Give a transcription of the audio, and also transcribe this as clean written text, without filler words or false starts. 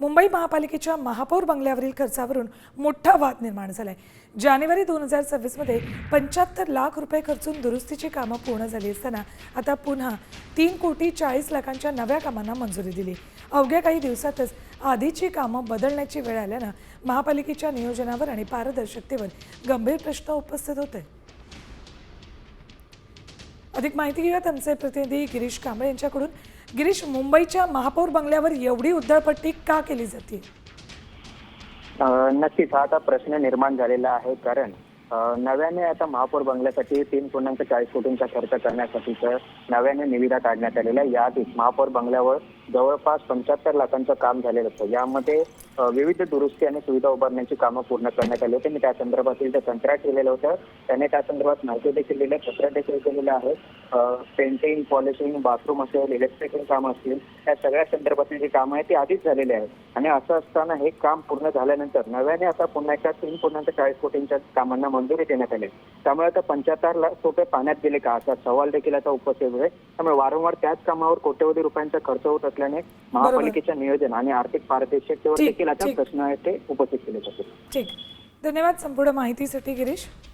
मुंबई महापालिकेच्या महापौर बंगल्यावरील खर्चावरून मोठा वाद निर्माण झालाय। जानेवारी 2026 मध्ये 75 लाख रुपये खर्चून दुरुस्तीची कामं पूर्ण झाली असताना आता पुन्हा 3,40,00,000च्या नव्या कामांना मंजुरी दिली। अवघ्या काही दिवसातच आधीची कामं बदलण्याची वेळ आल्यानं महापालिकेच्या नियोजनावर आणि पारदर्शकतेवर गंभीर प्रश्न उपस्थित होते। अधिक माहिती घेऊयात आमचे प्रतिनिधी गिरीश कांबळे यांच्याकडून। गिरीश, मुंबईच्या महापौर बंगल्यावर एवढी उधळपट्टी का केली जाते? नक्कीच हा आता प्रश्न निर्माण झालेला आहे, कारण नव्याने आता महापौर बंगल्यासाठी 3.40 कोटींचा खर्च करण्यासाठीच नव्याने निविदा काढण्यात आलेल्या। याआधी महापौर बंगल्यावर जवळपास 75 लाखांचं काम झालेलं होतं। यामध्ये विविध दुरुस्ती आणि सुविधा उभारण्याची कामं पूर्ण करण्यात आली होती आणि त्या संदर्भातील जे कंत्राट केलेलं होतं त्याने त्या संदर्भात माहिती देखील दिली, पत्र देखील केलेलं आहे। पेंटिंग, पॉलिशिंग, बाथरूम असेल, इलेक्ट्रिकल काम असतील, या सगळ्या संदर्भातील जी कामं आहेत ती आधीच झालेली आहेत। आणि असं असताना हे काम पूर्ण झाल्यानंतर नव्याने आता पुन्हा एकदा 3.40 कोटींच्या कामांना मंजुरी देण्यात आली। त्यामुळे आता 75 लाख रुपये पाण्यात गेले का, असा सवाल देखील आता उपस्थित आहे। त्यामुळे वारंवार त्याच कामावर कोट्यवधी रुपयांचा खर्च होत असल्याने महापालिकेच्या नियोजन आणि आर्थिक पारदर्शकतेवर देखील आता प्रश्न आहेत ते उपस्थित केले जातात। ठीक, धन्यवाद संपूर्ण माहितीसाठी गिरीश।